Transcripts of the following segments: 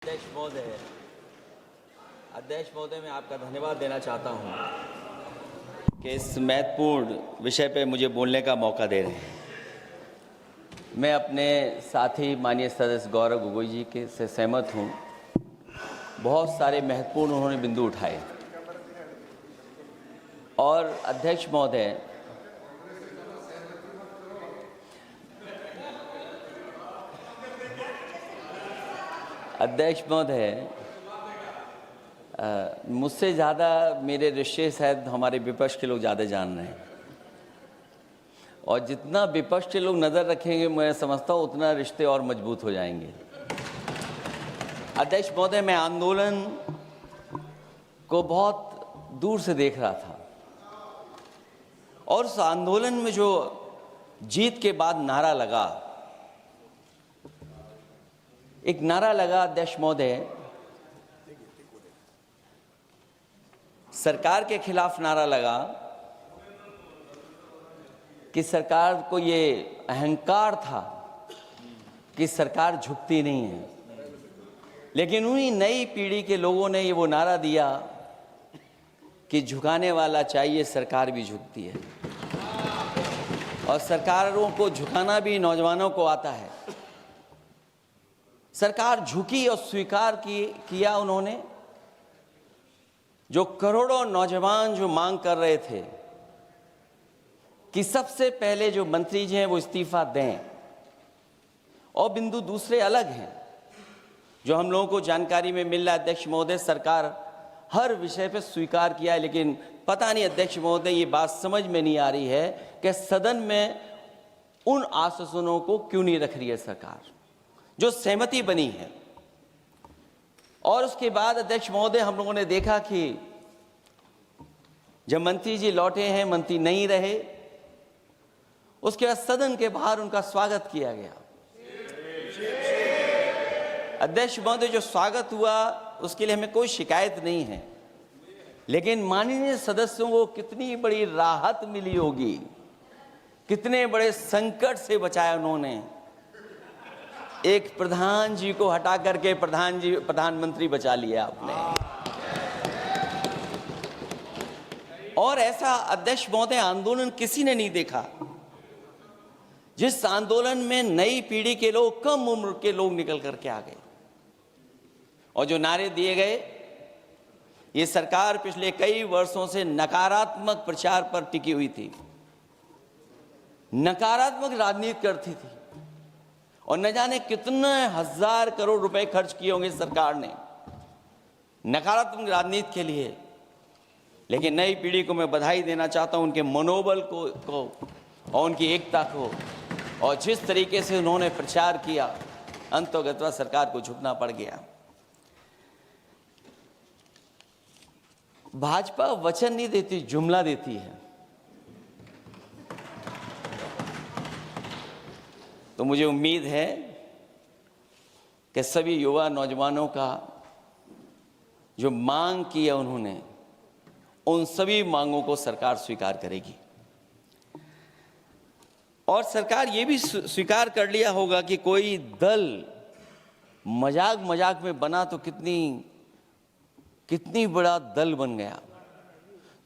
अध्यक्ष महोदय, मैं आपका धन्यवाद देना चाहता हूं कि इस महत्वपूर्ण विषय पे मुझे बोलने का मौका दे रहे हैं। मैं अपने साथी माननीय सदस्य गौरव गोगोई जी के से सहमत हूं। बहुत सारे महत्वपूर्ण उन्होंने बिंदु उठाए और अध्यक्ष महोदय, मुझसे ज़्यादा मेरे रिश्ते शायद हमारे विपक्ष के लोग ज़्यादा जान रहे हैं और जितना विपक्ष के लोग नज़र रखेंगे मैं समझता हूँ उतना रिश्ते और मजबूत हो जाएंगे। अध्यक्ष महोदय, मैं आंदोलन को बहुत दूर से देख रहा था और उस आंदोलन में जो जीत के बाद नारा लगा, एक नारा लगा अध्यक्ष महोदय, सरकार के खिलाफ नारा लगा कि सरकार को ये अहंकार था कि सरकार झुकती नहीं है, लेकिन उन्हीं नई पीढ़ी के लोगों ने ये वो नारा दिया कि झुकाने वाला चाहिए, सरकार भी झुकती है और सरकारों को झुकाना भी नौजवानों को आता है। सरकार झुकी और स्वीकार किया उन्होंने। जो करोड़ों नौजवान जो मांग कर रहे थे कि सबसे पहले जो मंत्री जी हैं वो इस्तीफा दें, और बिंदु दूसरे अलग हैं जो हम लोगों को जानकारी में मिल रहा है। अध्यक्ष महोदय, सरकार हर विषय पे स्वीकार किया है, लेकिन पता नहीं अध्यक्ष महोदय ये बात समझ में नहीं आ रही है कि सदन में उन आश्वासनों को क्यों नहीं रख रही है सरकार, जो सहमति बनी है। और उसके बाद अध्यक्ष महोदय, हम लोगों ने देखा कि जब मंत्री जी लौटे हैं, मंत्री नहीं रहे, उसके बाद सदन के बाहर उनका स्वागत किया गया। अध्यक्ष महोदय, जो स्वागत हुआ उसके लिए हमें कोई शिकायत नहीं है, लेकिन माननीय सदस्यों को कितनी बड़ी राहत मिली होगी, कितने बड़े संकट से बचाया उन्होंने। एक प्रधान जी को हटा करके प्रधानमंत्री बचा लिया आपने। और ऐसा अध्यक्ष महोदय आंदोलन किसी ने नहीं देखा जिस आंदोलन में नई पीढ़ी के लोग, कम उम्र के लोग निकल करके आ गए और जो नारे दिए गए। ये सरकार पिछले कई वर्षों से नकारात्मक प्रचार पर टिकी हुई थी, नकारात्मक राजनीति करती थी और न जाने कितने हजार करोड़ रुपए खर्च किए होंगे सरकार ने नकारात्मक राजनीति के लिए। लेकिन नई पीढ़ी को मैं बधाई देना चाहता हूं, उनके मनोबल को और उनकी एकता को, और जिस तरीके से उन्होंने प्रचार किया, अंततः सरकार को झुकना पड़ गया। भाजपा वचन नहीं देती, जुमला देती है। तो मुझे उम्मीद है कि सभी युवा नौजवानों का जो मांग की है उन्होंने, उन सभी मांगों को सरकार स्वीकार करेगी। और सरकार ये भी स्वीकार कर लिया होगा कि कोई दल मजाक में बना तो कितनी बड़ा दल बन गया।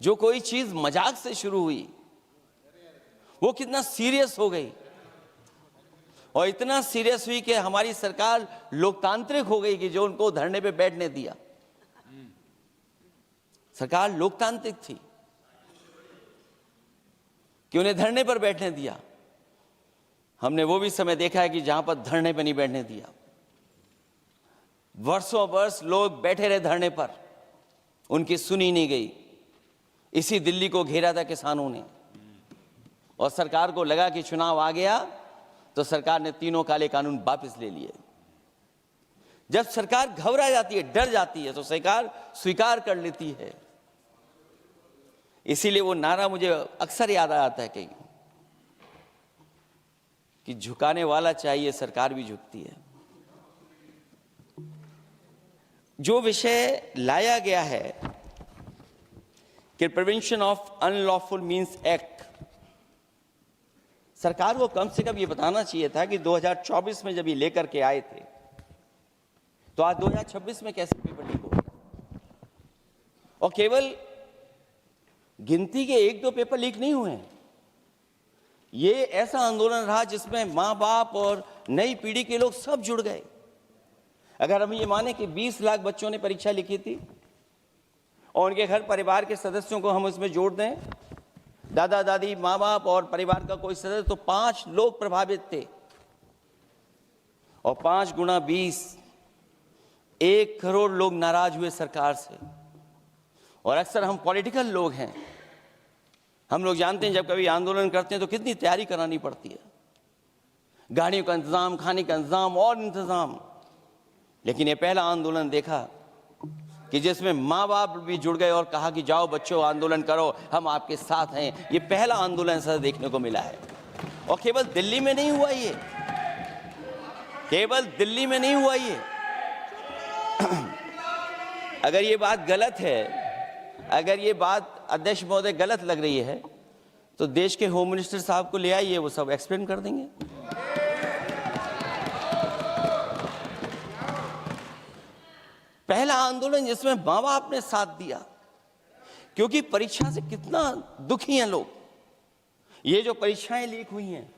जो कोई चीज मजाक से शुरू हुई वो कितना सीरियस हो गई, और इतना सीरियस हुई कि हमारी सरकार लोकतांत्रिक हो गई कि जो उनको धरने पे बैठने दिया। सरकार लोकतांत्रिक थी कि उन्हें धरने पर बैठने दिया। हमने वो भी समय देखा है कि जहां पर धरने पर नहीं बैठने दिया, वर्षों वर्ष लोग बैठे रहे धरने पर, उनकी सुनी नहीं गई। इसी दिल्ली को घेरा था किसानों ने, और सरकार को लगा कि चुनाव आ गया तो सरकार ने तीनों काले कानून वापस ले लिए। जब सरकार घबरा जाती है, डर जाती है, तो सरकार स्वीकार कर लेती है। इसीलिए वो नारा मुझे अक्सर याद आता है कि झुकाने वाला चाहिए, सरकार भी झुकती है। जो विषय लाया गया है कि prevention of unlawful means act, सरकार को कम से कम ये बताना चाहिए था कि 2024 में जब ये लेकर के आए थे तो आज 2026 में कैसे पेपर लीक होगा? और केवल गिनती के 1-2 पेपर लीक नहीं हुए हैं। ये ऐसा आंदोलन रहा जिसमें माँ बाप और नई पीढ़ी के लोग सब जुड़ गए। अगर हम ये माने कि 20 लाख बच्चों ने परीक्षा लिखी थी और उनके घर परिवार के सदस्यों को हम इसमें जोड़ दें, दादा दादी, माँ बाप और परिवार का कोई सदस्य, तो 5 लोग प्रभावित थे। और 5 गुना 20, 1 करोड़ लोग नाराज हुए सरकार से। और अक्सर हम पॉलिटिकल लोग हैं, हम लोग जानते हैं जब कभी आंदोलन करते हैं तो कितनी तैयारी करानी पड़ती है, गाड़ियों का इंतजाम, खाने का इंतजाम और इंतजाम। लेकिन ये पहला आंदोलन देखा कि जिसमें माँ बाप भी जुड़ गए और कहा कि जाओ बच्चों आंदोलन करो, हम आपके साथ हैं। ये पहला आंदोलन ऐसा देखने को मिला है। और केवल दिल्ली में नहीं हुआ ये, केवल दिल्ली में नहीं हुआ ये। अगर ये बात गलत है, अगर ये बात अध्यक्ष महोदय गलत लग रही है, तो देश के होम मिनिस्टर साहब को ले आइए, वो सब एक्सप्लेन कर देंगे। पहला आंदोलन जिसमें माँ बाप ने साथ दिया, क्योंकि परीक्षा से कितना दुखी हैं लोग। ये जो परीक्षाएं लीक हुई हैं,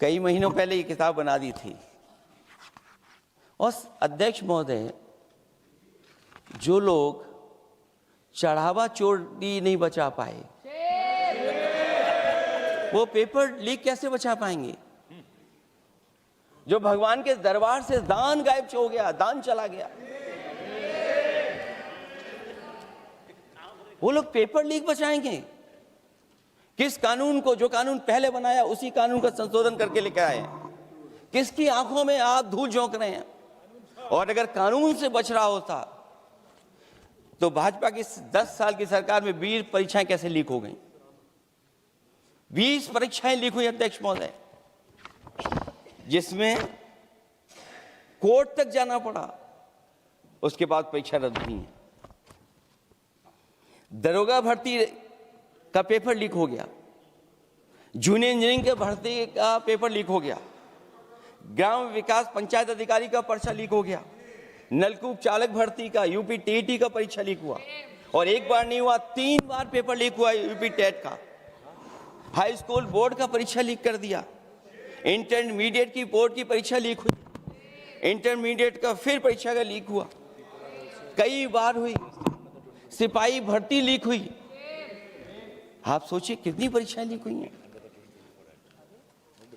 कई महीनों पहले ये किताब बना दी थी। और अध्यक्ष महोदय, जो लोग चढ़ावा चोरी नहीं बचा पाए, वो पेपर लीक कैसे बचा पाएंगे? जो भगवान के दरबार से दान गायब हो गया, दान चला गया, वो लोग पेपर लीक बचाएंगे? किस कानून को, जो कानून पहले बनाया उसी कानून का संशोधन करके लेकर आए? किसकी आंखों में आप धूल झोंक रहे हैं? और अगर कानून से बच रहा होता तो भाजपा की 10 साल की सरकार में 20 परीक्षाएं कैसे लीक हो गई? 20 परीक्षाएं लीक हुई अध्यक्ष महोदय, जिसमें कोर्ट तक जाना पड़ा, उसके बाद परीक्षा रद्द हुई है। दरोगा भर्ती का पेपर लीक हो गया, जूनियर इंजीनियरिंग के भर्ती का पेपर लीक हो गया, ग्राम विकास पंचायत अधिकारी का पर्चा लीक हो गया, नलकूप चालक भर्ती का, यूपी टीईटी का परीक्षा लीक हुआ। और एक बार नहीं हुआ, 3 बार पेपर लीक हुआ यूपी टेट का। हाई स्कूल बोर्ड का परीक्षा लीक कर दिया, इंटरमीडिएट की बोर्ड की परीक्षा लीक हुई, इंटरमीडिएट का फिर परीक्षा का लीक हुआ, कई बार हुई। सिपाही भर्ती लीक हुई। आप सोचिए कितनी परीक्षाएं लीक हुई हैं।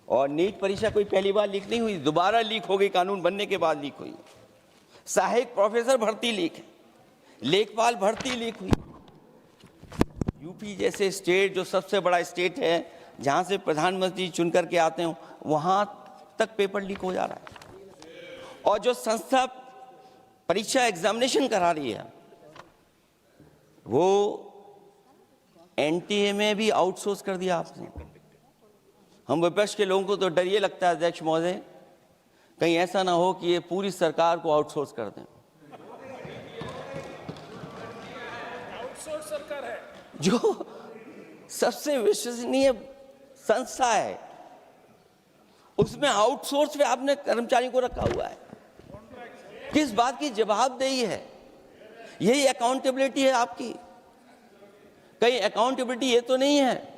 और नीट परीक्षा कोई पहली बार लीक नहीं हुई, दोबारा लीक हो गई, कानून बनने के बाद लीक हुई। सहायक प्रोफेसर भर्ती लीक है, लेखपाल भर्ती लीक हुई। यूपी जैसे स्टेट, जो सबसे बड़ा स्टेट है, जहां से प्रधानमंत्री चुन करके आते हैं, वहां तक पेपर लीक हो जा रहा है। और जो संस्था परीक्षा एग्जामिनेशन करा रही है, वो एनटीए में भी आउटसोर्स कर दिया आपने। हम विपक्ष के लोगों को तो डर ये लगता है अध्यक्ष महोदय, कहीं ऐसा ना हो कि ये पूरी सरकार को आउटसोर्स कर दें। आउटसोर्स सरकार है, जो सबसे विश्वसनीय संस्था है, उसमें आउटसोर्स पे आपने कर्मचारियों को रखा हुआ है। किस बात की जवाबदेही है? यही अकाउंटेबिलिटी है आपकी? कहीं अकाउंटेबिलिटी ये तो नहीं है,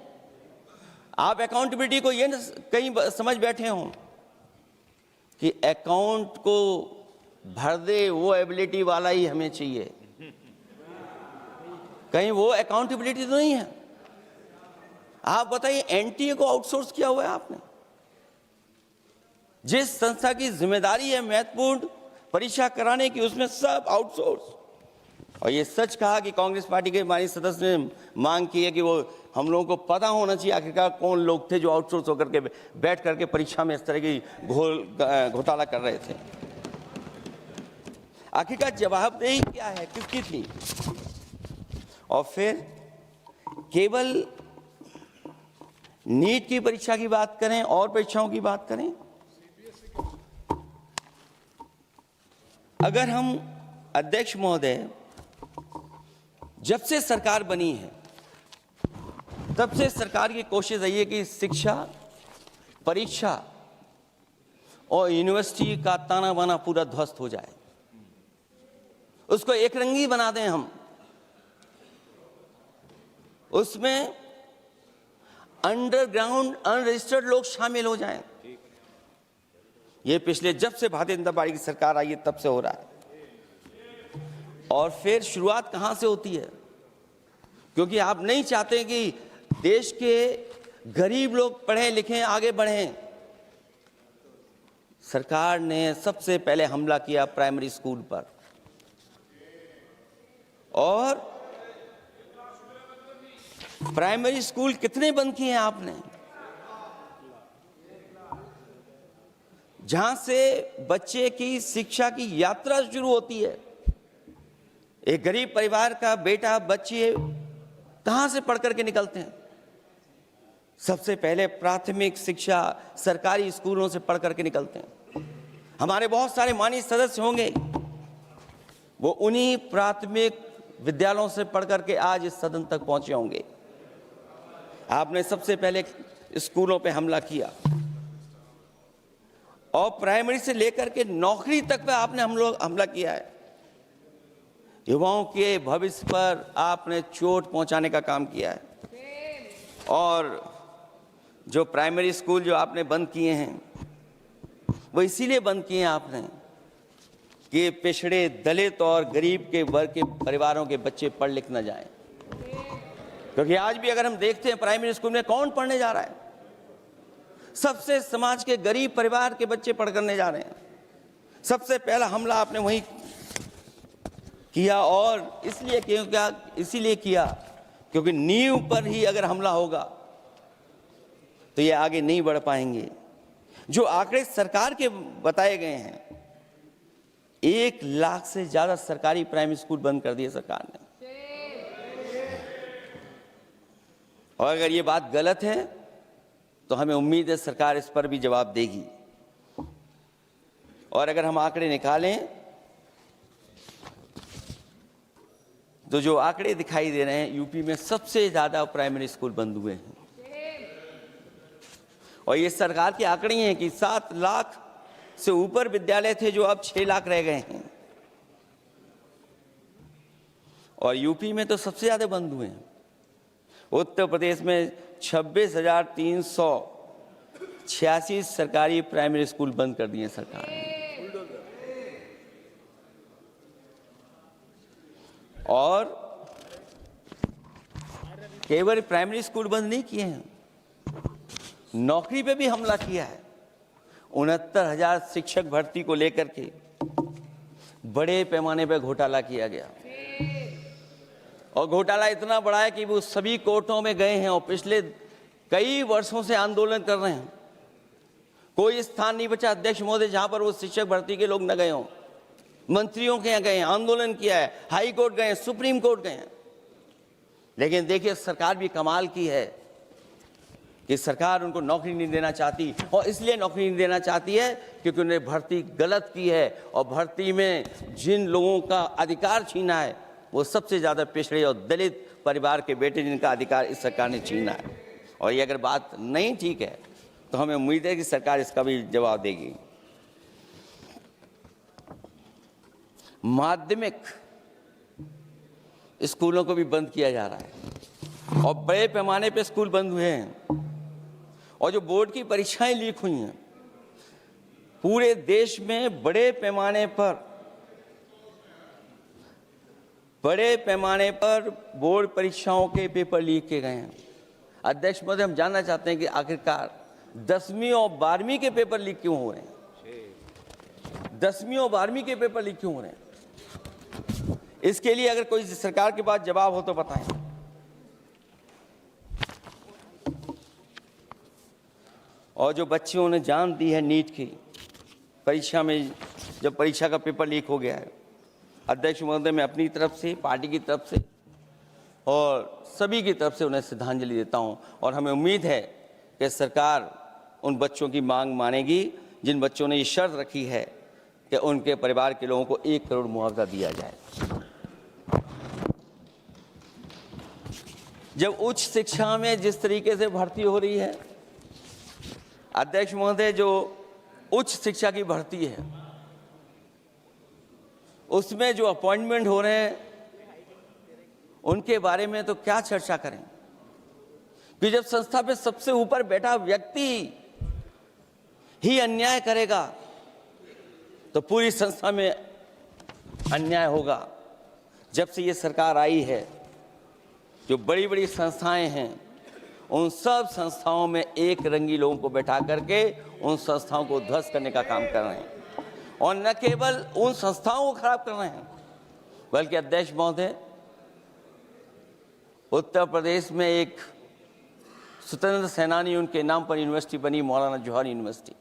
आप अकाउंटेबिलिटी को ये न कहीं समझ बैठे हों कि अकाउंट को भर दे वो एबिलिटी वाला ही हमें चाहिए। कहीं वो अकाउंटेबिलिटी तो नहीं है? आप बताइए, एनटीए को आउटसोर्स किया हुआ है आपने। जिस संस्था की जिम्मेदारी है महत्वपूर्ण परीक्षा कराने की, उसमें सब आउटसोर्स। और ये सच कहा कि कांग्रेस पार्टी के हमारे सदस्य ने मांग की है कि वो हम लोगों को पता होना चाहिए आखिरकार कौन लोग थे जो आउटसोर्स होकर के बैठ करके परीक्षा में इस तरह की घोटाला कर रहे थे। आखिरकार जवाबदेही क्या है, किसकी थी? और फिर केवल नीट की परीक्षा की बात करें और परीक्षाओं की बात करें, अगर हम अध्यक्ष महोदय, जब से सरकार बनी है तब से सरकार की कोशिश रही है कि शिक्षा, परीक्षा और यूनिवर्सिटी का ताना बाना पूरा ध्वस्त हो जाए, उसको एक रंगी बना दें हम, उसमें अंडरग्राउंड अनरजिस्टर्ड लोग शामिल हो जाएं। ये पिछले जब से भारतीय जनता पार्टी की सरकार आई है तब से हो रहा है। और फिर शुरुआत कहां से होती है? क्योंकि आप नहीं चाहते कि देश के गरीब लोग पढ़ें लिखें आगे बढ़ें। सरकार ने सबसे पहले हमला किया प्राइमरी स्कूल पर, और प्राइमरी स्कूल कितने बंद किए हैं आपने? जहां से बच्चे की शिक्षा की यात्रा शुरू होती है। एक गरीब परिवार का बेटा बच्चे कहां से पढ़ करके निकलते हैं? सबसे पहले प्राथमिक शिक्षा सरकारी स्कूलों से पढ़ करके निकलते हैं। हमारे बहुत सारे माननीय सदस्य होंगे, वो उन्हीं प्राथमिक विद्यालयों से पढ़ करके आज इस सदन तक पहुंचे होंगे। आपने सबसे पहले स्कूलों पे हमला किया, और प्राइमरी से लेकर के नौकरी तक पे आपने हमला किया है। युवाओं के भविष्य पर आपने चोट पहुंचाने का काम किया है। और जो प्राइमरी स्कूल जो आपने बंद किए हैं, वो इसीलिए बंद किए हैं आपने कि पिछड़े, दलित और गरीब के वर्ग के परिवारों के बच्चे पढ़ लिख न जाएं। क्योंकि आज भी अगर हम देखते हैं प्राइमरी स्कूल में कौन पढ़ने जा रहा है? सबसे समाज के गरीब परिवार के बच्चे पढ़ करने जा रहे हैं। सबसे पहला हमला आपने वही किया, और इसीलिए किया क्योंकि नींव पर ही अगर हमला होगा तो ये आगे नहीं बढ़ पाएंगे। जो आंकड़े सरकार के बताए गए हैं, 1 लाख से ज्यादा सरकारी प्राइमरी स्कूल बंद कर दिए सरकार ने। और अगर ये बात गलत है तो हमें उम्मीद है सरकार इस पर भी जवाब देगी। और अगर हम आंकड़े निकालें तो जो आंकड़े दिखाई दे रहे हैं, यूपी में सबसे ज्यादा प्राइमरी स्कूल बंद हुए हैं। और ये सरकार के आंकड़े हैं कि 7 लाख से ऊपर विद्यालय थे जो अब 6 लाख रह गए हैं। और यूपी में तो सबसे ज्यादा बंद हुए हैं। उत्तर प्रदेश में 26,386 सरकारी प्राइमरी स्कूल बंद कर दिए सरकार ने। और केवल प्राइमरी स्कूल बंद नहीं किए हैं, नौकरी पे भी हमला किया है। 69,000 शिक्षक भर्ती को लेकर के बड़े पैमाने पर घोटाला किया गया। और घोटाला इतना बड़ा है कि वो सभी कोर्टों में गए हैं और पिछले कई वर्षों से आंदोलन कर रहे हैं। कोई स्थान नहीं बचा अध्यक्ष महोदय जहां पर वो शिक्षक भर्ती के लोग न गए हों। मंत्रियों के यहाँ गए हैं, आंदोलन किया है, हाई कोर्ट गए हैं, सुप्रीम कोर्ट गए हैं। लेकिन देखिए सरकार भी कमाल की है कि सरकार उनको नौकरी नहीं देना चाहती। और इसलिए नौकरी नहीं देना चाहती है क्योंकि उन्होंने भर्ती गलत की है, और भर्ती में जिन लोगों का अधिकार छीना है वो सबसे ज़्यादा पिछड़े और दलित परिवार के बेटे, जिनका अधिकार इस सरकार ने छीना है। और ये अगर बात नहीं ठीक है तो हमें उम्मीद है कि सरकार इसका भी जवाब देगी। माध्यमिक स्कूलों को भी बंद किया जा रहा है, और बड़े पैमाने पे स्कूल बंद हुए हैं। और जो बोर्ड की परीक्षाएं लीक हुई हैं, पूरे देश में बड़े पैमाने पर बोर्ड परीक्षाओं के पेपर लीक किए गए हैं। अध्यक्ष महोदय, हम जानना चाहते हैं कि आखिरकार 10वीं और 12वीं के पेपर लीक क्यों हो रहे हैं? 10वीं और 12वीं के पेपर लीक क्यों हो रहे हैं? इसके लिए अगर कोई सरकार के पास जवाब हो तो बताएं। और जो बच्चों ने जान दी है नीट की परीक्षा में, जब परीक्षा का पेपर लीक हो गया है, अध्यक्ष महोदय, मैं अपनी तरफ से, पार्टी की तरफ से और सभी की तरफ से उन्हें श्रद्धांजलि देता हूं। और हमें उम्मीद है कि सरकार उन बच्चों की मांग मानेगी जिन बच्चों ने ये शर्त रखी है कि उनके परिवार के लोगों को 1 करोड़ मुआवजा दिया जाए। जब उच्च शिक्षा में जिस तरीके से भर्ती हो रही है, अध्यक्ष महोदय, जो उच्च शिक्षा की भर्ती है, उसमें जो अपॉइंटमेंट हो रहे हैं उनके बारे में तो क्या चर्चा करें कि जब संस्था पे सबसे ऊपर बैठा व्यक्ति ही अन्याय करेगा तो पूरी संस्था में अन्याय होगा। जब से ये सरकार आई है, जो बड़ी बड़ी संस्थाएं हैं, उन सब संस्थाओं में एक रंगी लोगों को बैठा करके उन संस्थाओं को ध्वस्त करने का काम कर रहे हैं, और न केवल उन संस्थाओं को खराब कर रहे हैं बल्कि अध्यक्ष महोदय, उत्तर प्रदेश में एक स्वतंत्र सेनानी, उनके नाम पर यूनिवर्सिटी बनी, मौलाना जौहर यूनिवर्सिटी।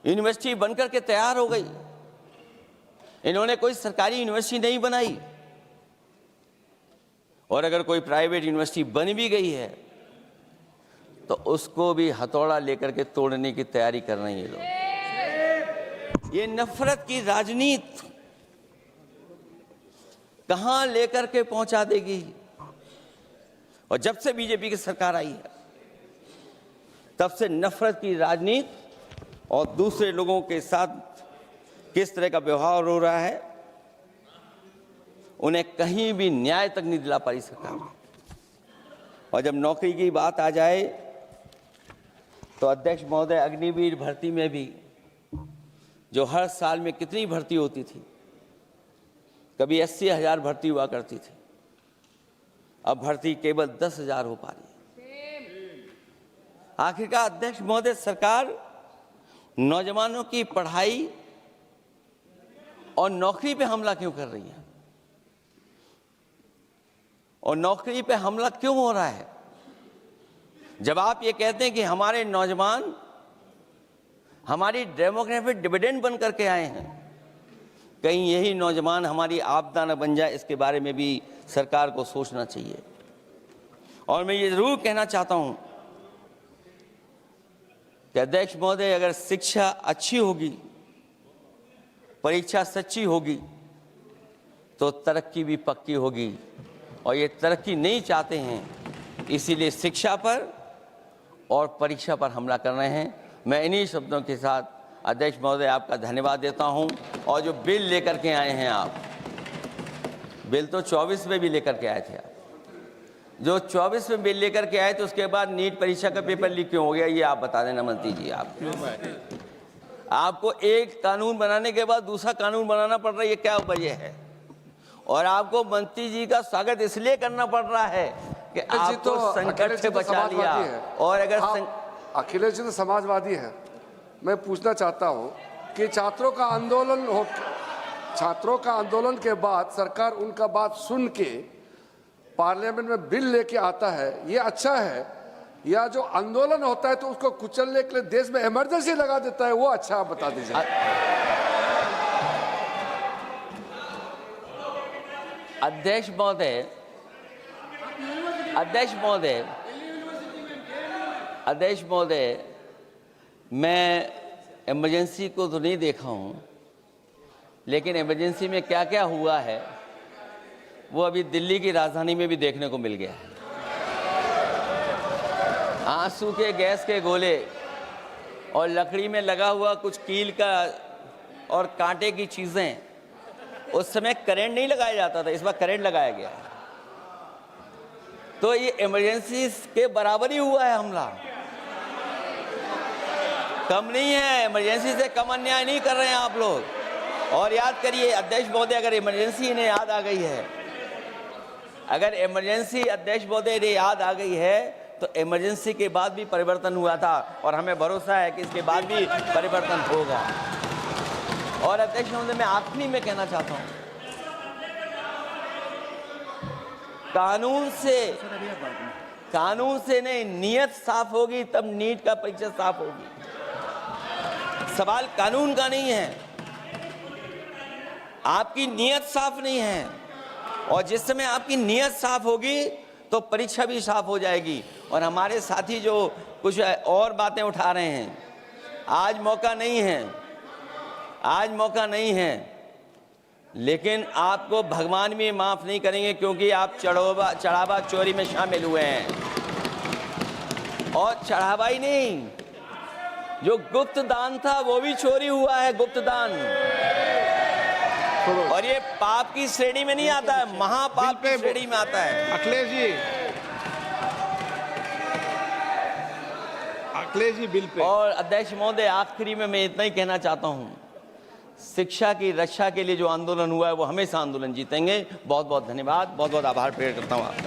यूनिवर्सिटी बनकर के तैयार हो गई। इन्होंने कोई सरकारी यूनिवर्सिटी नहीं बनाई, और अगर कोई प्राइवेट यूनिवर्सिटी बन भी गई है तो उसको भी हथौड़ा लेकर के तोड़ने की तैयारी कर रहे हैं ये लोग। ये नफरत की राजनीति कहां लेकर के पहुंचा देगी। और जब से बीजेपी की सरकार आई है तब से नफरत की राजनीति और दूसरे लोगों के साथ किस तरह का व्यवहार हो रहा है, उन्हें कहीं भी न्याय तक नहीं दिला पाई सरकार। और जब नौकरी की बात आ जाए तो अध्यक्ष महोदय, अग्निवीर भर्ती में भी जो हर साल में कितनी भर्ती होती थी, कभी 80,000 भर्ती हुआ करती थी, अब भर्ती केवल 10,000 हो पा रही है। आखिरकार अध्यक्ष महोदय, सरकार नौजवानों की पढ़ाई और नौकरी पे हमला क्यों कर रही है, और नौकरी पे हमला क्यों हो रहा है? जब आप ये कहते हैं कि हमारे नौजवान हमारी डेमोग्राफिक डिविडेंड बन करके आए हैं, कहीं यही नौजवान हमारी आपदा न बन जाए, इसके बारे में भी सरकार को सोचना चाहिए। और मैं ये जरूर कहना चाहता हूं कि अध्यक्ष महोदय, अगर शिक्षा अच्छी होगी, परीक्षा सच्ची होगी, तो तरक्की भी पक्की होगी। और ये तरक्की नहीं चाहते हैं, इसीलिए शिक्षा पर और परीक्षा पर हमला कर रहे हैं। मैं इन्हीं शब्दों के साथ अध्यक्ष महोदय आपका धन्यवाद देता हूं। और जो बिल लेकर के आए हैं आप, बिल तो 24 में भी लेकर के आए थे आप, जो 24 में बिल लेकर के आए थे, उसके बाद नीट परीक्षा का पेपर लीक क्यों हो गया, ये आप बता देना मंत्री जी। आपको एक कानून बनाने के बाद दूसरा कानून बनाना पड़ रहा है, ये क्या वजह है? और आपको मंत्री जी का स्वागत इसलिए करना पड़ रहा है कि आपको संकट से बचा लिया। और अगर अखिलेश जी तो समाजवादी है। मैं पूछना चाहता हूं कि छात्रों का आंदोलन के बाद सरकार उनका बात सुन के पार्लियामेंट में बिल लेके आता है, ये अच्छा है, या जो आंदोलन होता है तो उसको कुचलने के लिए देश में इमरजेंसी लगा देता है, वो अच्छा? आप बता दीजिए। अध्यक्ष महोदय, मैं इमरजेंसी को तो नहीं देखा हूं, लेकिन इमरजेंसी में क्या क्या हुआ है वो अभी दिल्ली की राजधानी में भी देखने को मिल गया है। आंसू के गैस के गोले और लकड़ी में लगा हुआ कुछ कील का और कांटे की चीजें, उस समय करंट नहीं लगाया जाता था, इस बार करंट लगाया गया। तो ये इमरजेंसी के बराबर ही हुआ है हमला, कम नहीं है। इमरजेंसी से कम अन्याय नहीं कर रहे हैं आप लोग। और याद करिए अध्यक्ष महोदय, अगर इमरजेंसी इन्हें याद आ गई है, अगर इमरजेंसी अध्यक्ष महोदय ने याद आ गई है, तो इमरजेंसी के बाद भी परिवर्तन हुआ था, और हमें भरोसा है कि इसके बाद भी परिवर्तन होगा। और अध्यक्ष महोदय, मैं आखिरी में कहना चाहता हूं, कानून से नहीं, नियत साफ होगी तब नीट का परीक्षा साफ होगी। सवाल कानून का नहीं है, आपकी नियत साफ नहीं है। और जिस समय आपकी नियत साफ होगी तो परीक्षा भी साफ हो जाएगी। और हमारे साथी जो कुछ और बातें उठा रहे हैं, आज मौका नहीं है, लेकिन आपको भगवान भी माफ नहीं करेंगे, क्योंकि आप चढ़ावा चोरी में शामिल हुए हैं। और चढ़ावा ही नहीं, जो गुप्त दान था वो भी चोरी हुआ है, गुप्त दान। और ये पाप की श्रेणी में नहीं आता है, महापाप की श्रेणी में आता है। Akhilesh ji bill pay. और अध्यक्ष महोदय, आखिरी में मैं इतना ही कहना चाहता हूं, शिक्षा की रक्षा के लिए जो आंदोलन हुआ है वो हमेशा आंदोलन जीतेंगे। बहुत बहुत धन्यवाद, बहुत बहुत आभार प्रकट करता हूं आपका।